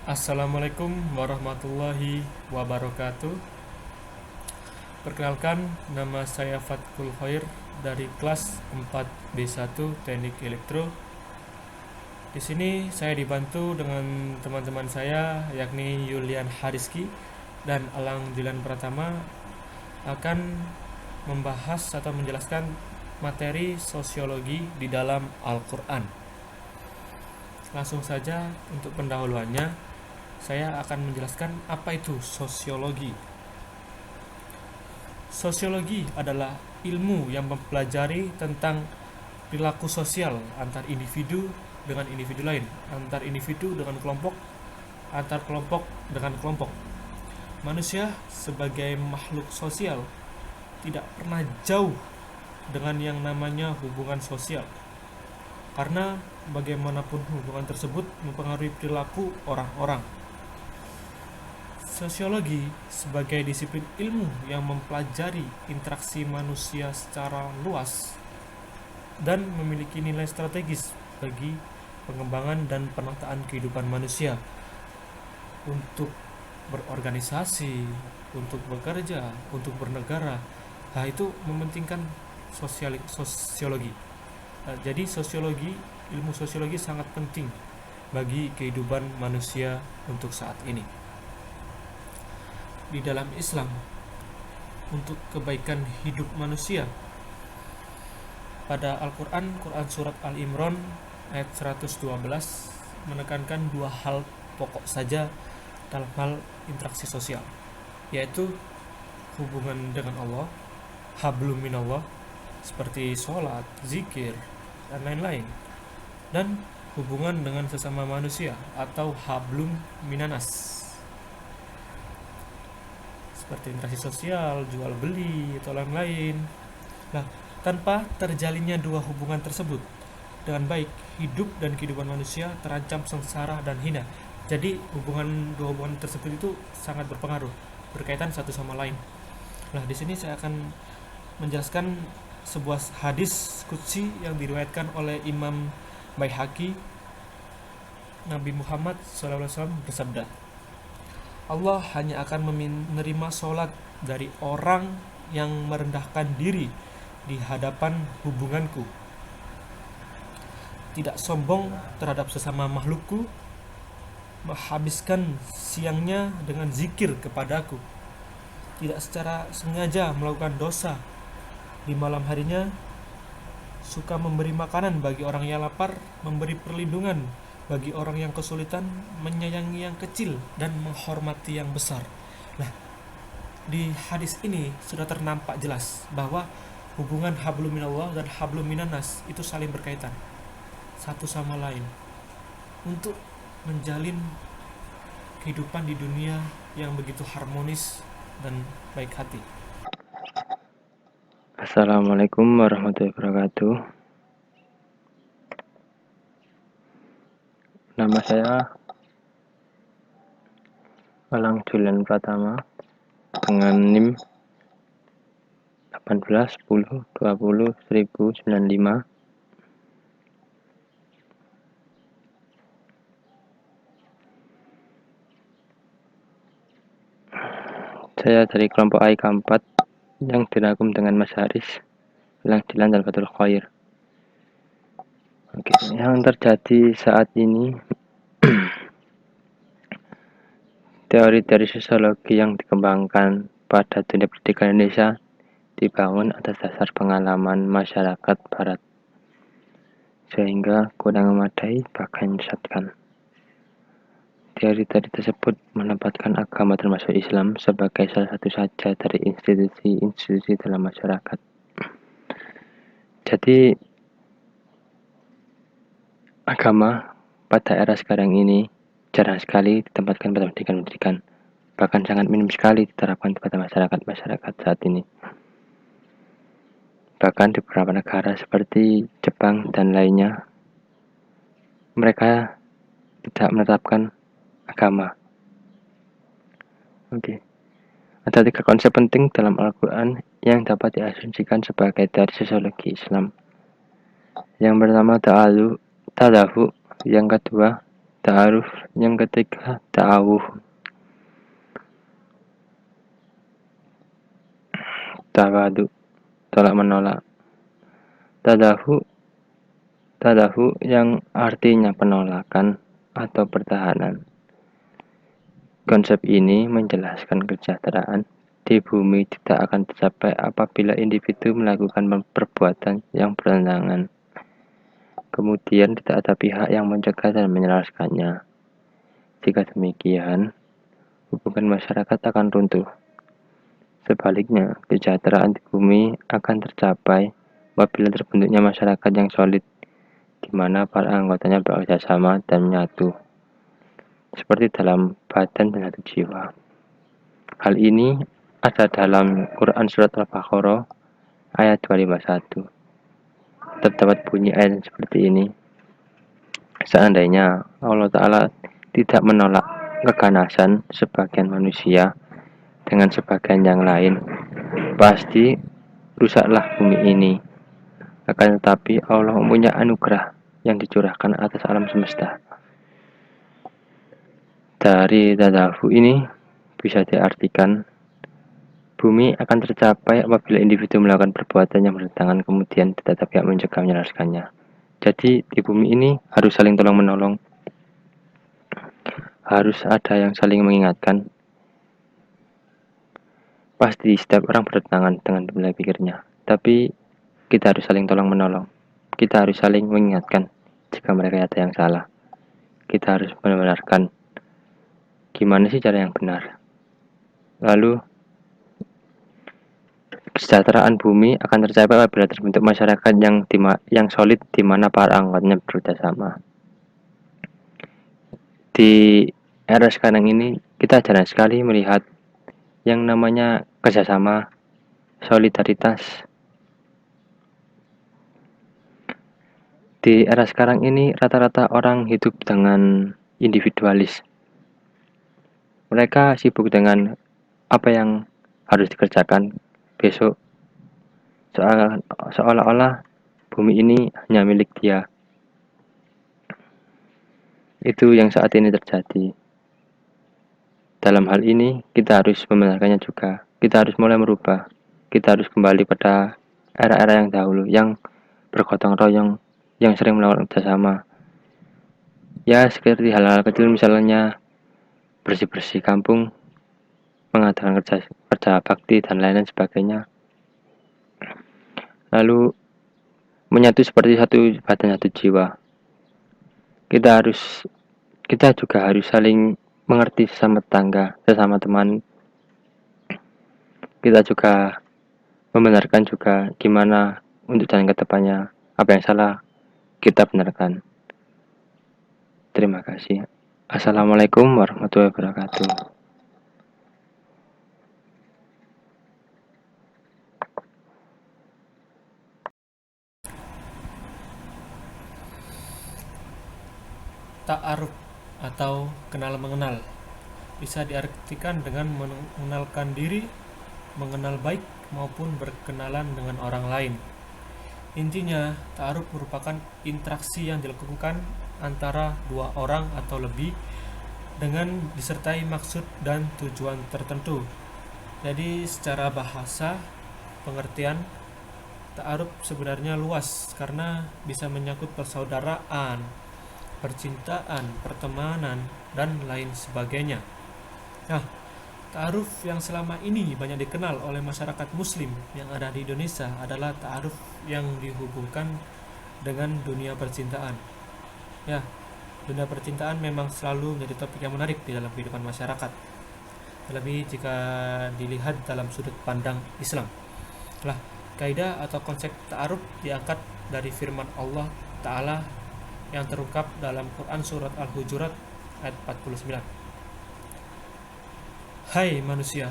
Assalamualaikum warahmatullahi wabarakatuh. Perkenalkan, nama saya Fatkul Khair dari kelas 4B1 Teknik Elektro. Di sini saya dibantu dengan teman-teman saya yakni Yulian Hariski dan Alang Dilan Pratama akan membahas atau menjelaskan materi sosiologi di dalam Al-Qur'an. Langsung saja untuk pendahuluannya, saya akan menjelaskan apa itu sosiologi. Sosiologi adalah ilmu yang mempelajari tentang perilaku sosial antar individu dengan individu lain, antar individu dengan kelompok, antar kelompok dengan kelompok. Manusia sebagai makhluk sosial tidak pernah jauh dengan yang namanya hubungan sosial. Karena bagaimanapun hubungan tersebut mempengaruhi perilaku orang-orang. Sosiologi sebagai disiplin ilmu yang mempelajari interaksi manusia secara luas dan memiliki nilai strategis bagi pengembangan dan penataan kehidupan manusia untuk berorganisasi, untuk bekerja, untuk bernegara. Nah, itu mementingkan sosiologi. Jadi ilmu sosiologi sangat penting bagi kehidupan manusia untuk saat ini. Di dalam Islam, untuk kebaikan hidup manusia, pada Al-Quran, Quran Surat Al-Imran ayat 112 menekankan dua hal pokok saja dalam hal interaksi sosial, yaitu hubungan dengan Allah, hablum minallah, seperti sholat, zikir, dan lain-lain, dan hubungan dengan sesama manusia atau hablum minanas, seperti interaksi sosial, jual beli, atau lain-lain. Nah, tanpa terjalinnya dua hubungan tersebut dengan baik, hidup dan kehidupan manusia terancam sengsara dan hina. Jadi dua hubungan tersebut itu sangat berpengaruh, berkaitan satu sama lain. Nah, di sini saya akan menjelaskan sebuah hadis qudsi yang diriwayatkan oleh Imam Baihaqi. Nabi Muhammad SAW bersabda, Allah hanya akan menerima sholat dari orang yang merendahkan diri di hadapan hubunganku, tidak sombong terhadap sesama makhlukku, menghabiskan siangnya dengan zikir kepadaku, tidak secara sengaja melakukan dosa di malam harinya, suka memberi makanan bagi orang yang lapar, memberi perlindungan bagi orang yang kesulitan, menyayangi yang kecil, dan menghormati yang besar. Nah, di hadis ini sudah ternampak jelas bahwa hubungan hablum minallah dan hablum minanas itu saling berkaitan satu sama lain untuk menjalin kehidupan di dunia yang begitu harmonis dan baik hati. Assalamualaikum warahmatullahi wabarakatuh. Nama saya Alang Dilan Pratama dengan NIM 1810201095. Saya dari kelompok AIK 4 yang dirangkum dengan Mas Haris, Alang Dilan dan Fatul Khair. Oke, yang terjadi saat ini, teori-teori sosiologi yang dikembangkan pada dunia pendidikan Indonesia dibangun atas dasar pengalaman masyarakat barat, sehingga kurang memadai bahkan menyesatkan. Teori-teori tersebut menempatkan agama termasuk Islam sebagai salah satu saja dari institusi-institusi dalam masyarakat. Jadi, agama pada era sekarang ini jarang sekali ditempatkan pada pendidikan-pendidikan, bahkan sangat minim sekali diterapkan pada masyarakat saat ini. Bahkan di beberapa negara seperti Jepang dan lainnya, mereka tidak menetapkan agama. Oke. Ada 3 konsep penting dalam Al-Quran yang dapat diasumsikan sebagai teori sosiologi Islam. Yang pertama ta'alahu, yang kedua Ta'aruf yang ketiga, ta'awuh. Tawadu, tolak menolak. Tadahu yang artinya penolakan atau pertahanan. Konsep ini menjelaskan kesejahteraan di bumi tidak akan tercapai apabila individu melakukan perbuatan yang bertentangan. Kemudian tidak ada pihak yang mencegah dan menjelaskannya. Jika demikian, hubungan masyarakat akan runtuh. Sebaliknya, kesejahteraan di bumi akan tercapai apabila terbentuknya masyarakat yang solid, di mana para anggotanya bekerja sama dan menyatu, seperti dalam badan dan satu jiwa. Hal ini ada dalam Quran Surat Al-Baqarah ayat 251. Terdapat bunyi ayat seperti ini. Seandainya Allah Ta'ala tidak menolak keganasan sebagian manusia dengan sebagian yang lain, pasti rusaklah bumi ini. Akan tetapi Allah mempunyai anugerah yang dicurahkan atas alam semesta. Dari tadahu ini bisa diartikan bumi akan tercapai apabila individu melakukan perbuatan yang bertentangan, kemudian tidak ada pihak mencegah menjelaskannya. Jadi di bumi ini harus saling tolong menolong, harus ada yang saling mengingatkan. Pasti setiap orang bertentangan dengan pola pikirnya, tapi kita harus saling tolong menolong. Kita harus saling mengingatkan jika mereka ada yang salah. Kita harus membenarkan gimana sih cara yang benar. Lalu kesejahteraan bumi akan tercapai apabila terbentuk masyarakat yang solid, di mana para anggotanya bekerja sama. Di era sekarang ini kita jarang sekali melihat yang namanya kerjasama, solidaritas. Di era sekarang ini rata-rata orang hidup dengan individualis. Mereka sibuk dengan apa yang harus dikerjakan besok, seolah-olah bumi ini hanya milik dia. Itu yang saat ini terjadi. Dalam hal ini kita harus membenarkannya juga. Kita harus mulai merubah. Kita harus kembali pada era-era yang dahulu, yang bergotong royong, yang sering melakukan kerjasama. Ya, seperti hal-hal kecil misalnya bersih-bersih kampung, mengadakan kerja bakti dan lain-lain sebagainya. Lalu menyatu seperti satu badan satu jiwa. Kita juga harus saling mengerti sesama tetangga, sesama teman. Kita juga membenarkan juga gimana untuk jalan ke depannya. Apa yang salah kita benarkan. Terima kasih. Assalamualaikum warahmatullahi wabarakatuh. Ta'aruf atau kenal mengenal bisa diartikan dengan mengenalkan diri, mengenal baik maupun berkenalan dengan orang lain. Intinya, ta'aruf merupakan interaksi yang dilakukan antara dua orang atau lebih dengan disertai maksud dan tujuan tertentu. Jadi secara bahasa, pengertian ta'aruf sebenarnya luas karena bisa menyangkut persaudaraan, percintaan, pertemanan, dan lain sebagainya. Nah, ta'aruf yang selama ini banyak dikenal oleh masyarakat muslim yang ada di Indonesia adalah ta'aruf yang dihubungkan dengan dunia percintaan. Ya, dunia percintaan memang selalu menjadi topik yang menarik di dalam kehidupan masyarakat, terlebih jika dilihat dalam sudut pandang Islam. Nah, kaidah atau konsep ta'aruf diangkat dari firman Allah Ta'ala yang terungkap dalam Quran Surat Al-Hujurat ayat 49. Hai manusia,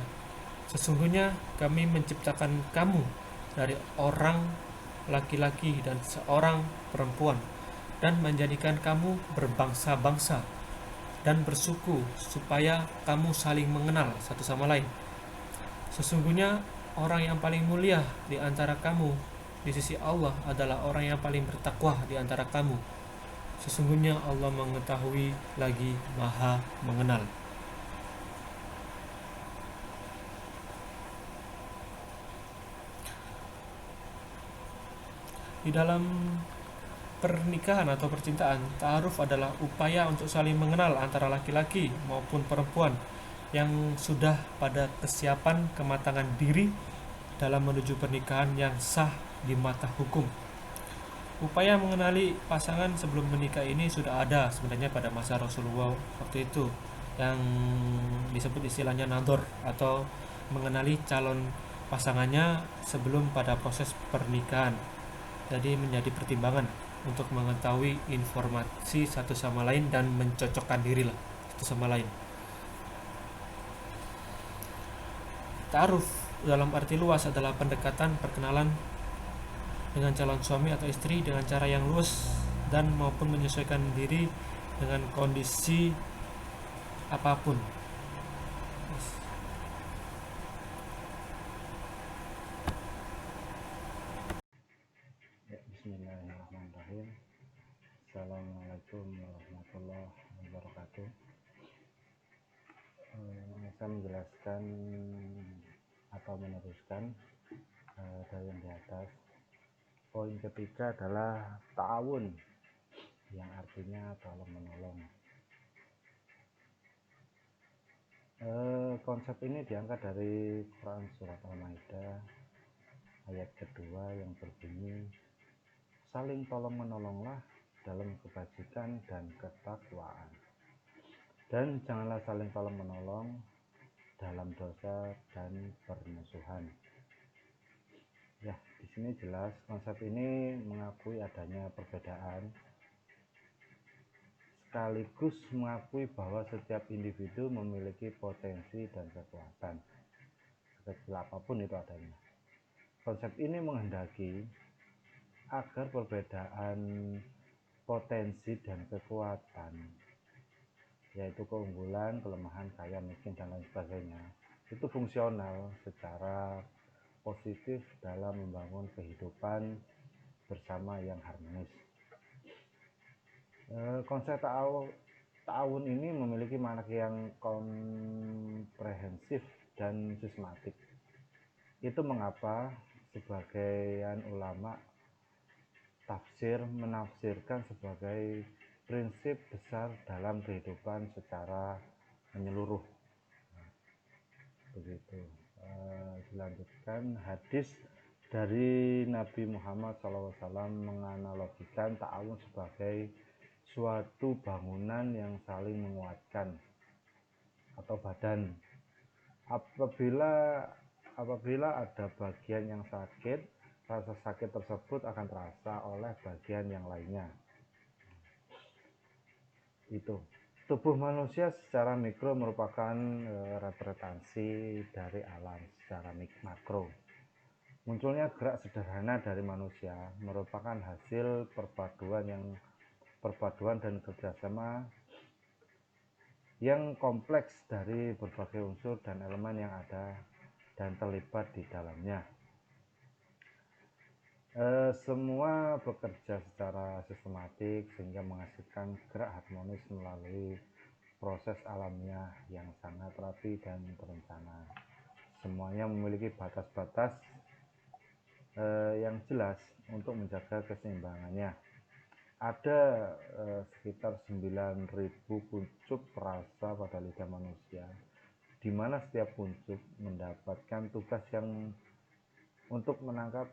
sesungguhnya kami menciptakan kamu dari orang laki-laki dan seorang perempuan dan menjadikan kamu berbangsa-bangsa dan bersuku supaya kamu saling mengenal satu sama lain. Sesungguhnya orang yang paling mulia di antara kamu di sisi Allah adalah orang yang paling bertakwa di antara kamu. Sesungguhnya Allah mengetahui lagi Maha mengenal. Di dalam pernikahan atau percintaan, ta'aruf adalah upaya untuk saling mengenal antara laki-laki maupun perempuan yang sudah pada kesiapan kematangan diri dalam menuju pernikahan yang sah di mata hukum. Upaya mengenali pasangan sebelum menikah ini sudah ada sebenarnya pada masa Rasulullah waktu itu, yang disebut istilahnya nador, atau mengenali calon pasangannya sebelum pada proses pernikahan. Jadi menjadi pertimbangan untuk mengetahui informasi satu sama lain dan mencocokkan diri lah satu sama lain. Ta'aruf dalam arti luas adalah pendekatan perkenalan dengan calon suami atau istri dengan cara yang luas dan maupun menyesuaikan diri dengan kondisi apapun. Ya, bismillahirrahmanirrahim. Assalamualaikum warahmatullahi wabarakatuh. Saya menjelaskan atau meneruskan dari yang di atas. Poin ketiga adalah ta'awun, yang artinya tolong menolong. Konsep ini diangkat dari Quran surat Al-Maidah ayat kedua yang berbunyi, saling tolong menolonglah dalam kebajikan dan ketakwaan, dan janganlah saling tolong menolong dalam dosa dan permusuhan. Ya, di sini jelas konsep ini mengakui adanya perbedaan, sekaligus mengakui bahwa setiap individu memiliki potensi dan kekuatan, sekecil apapun itu adanya. Konsep ini menghendaki agar perbedaan potensi dan kekuatan, yaitu keunggulan, kelemahan, kaya, miskin, dan lain sebagainya, itu fungsional secara positif dalam membangun kehidupan bersama yang harmonis. Konsep ta'awun ini memiliki makna yang komprehensif dan sistematik. Itu mengapa sebagian ulama tafsir menafsirkan sebagai prinsip besar dalam kehidupan secara menyeluruh. Begitu. Dilanjutkan, hadis dari Nabi Muhammad SAW menganalogikan ta'awun sebagai suatu bangunan yang saling menguatkan atau badan. Apabila ada bagian yang sakit, rasa sakit tersebut akan terasa oleh bagian yang lainnya. Itu. Tubuh manusia secara mikro merupakan representasi dari alam secara makro. Munculnya gerak sederhana dari manusia merupakan hasil perpaduan dan kerjasama yang kompleks dari berbagai unsur dan elemen yang ada dan terlibat di dalamnya. Semua bekerja secara sistematik sehingga menghasilkan gerak harmonis melalui proses alamiah yang sangat rapi dan terencana. Semuanya memiliki batas-batas yang jelas untuk menjaga keseimbangannya. Ada sekitar 9.000 kuncup rasa pada lidah manusia, di mana setiap kuncup mendapatkan tugas yang untuk menangkap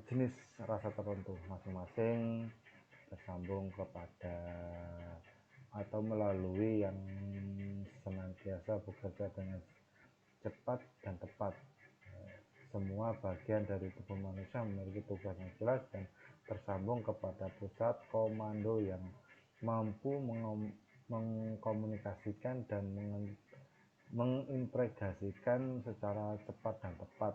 jenis rasa tertentu, masing-masing tersambung kepada atau melalui yang senantiasa bekerja dengan cepat dan tepat. Semua bagian dari tubuh manusia memiliki tugas yang jelas dan tersambung kepada pusat komando yang mampu mengkomunikasikan dan mengintegrasikan secara cepat dan tepat,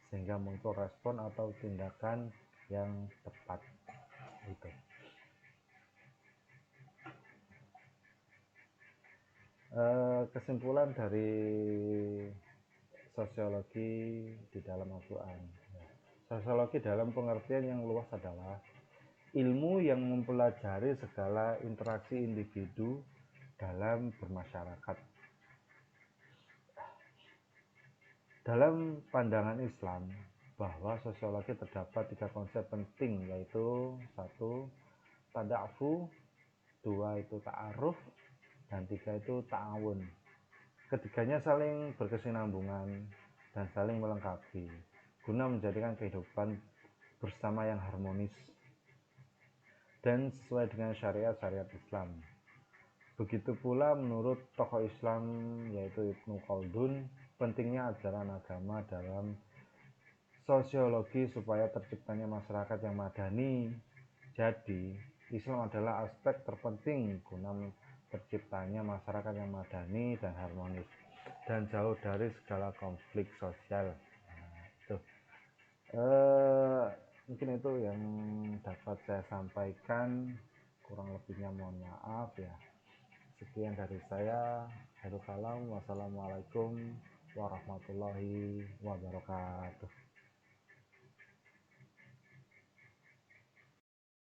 sehingga muncul respon atau tindakan yang tepat. Itu. Kesimpulan dari sosiologi di dalam Al-Quran. Sosiologi dalam pengertian yang luas adalah ilmu yang mempelajari segala interaksi individu dalam bermasyarakat. Dalam pandangan Islam, bahwa sosiologi terdapat 3 konsep penting, yaitu 1. Tada'fu, 2. itu ta'aruf, dan 3. itu ta'awun. Ketiganya saling berkesinambungan dan saling melengkapi guna menjadikan kehidupan bersama yang harmonis dan sesuai dengan syariat-syariat Islam. Begitu pula menurut tokoh Islam yaitu Ibnu Khaldun, pentingnya ajaran agama dalam sosiologi supaya terciptanya masyarakat yang madani. Jadi, Islam adalah aspek terpenting guna terciptanya masyarakat yang madani dan harmonis dan jauh dari segala konflik sosial. Tuh. Mungkin itu yang dapat saya sampaikan, kurang lebihnya mohon maaf ya. Sekian dari saya. Wassalamualaikum warahmatullahi wabarakatuh.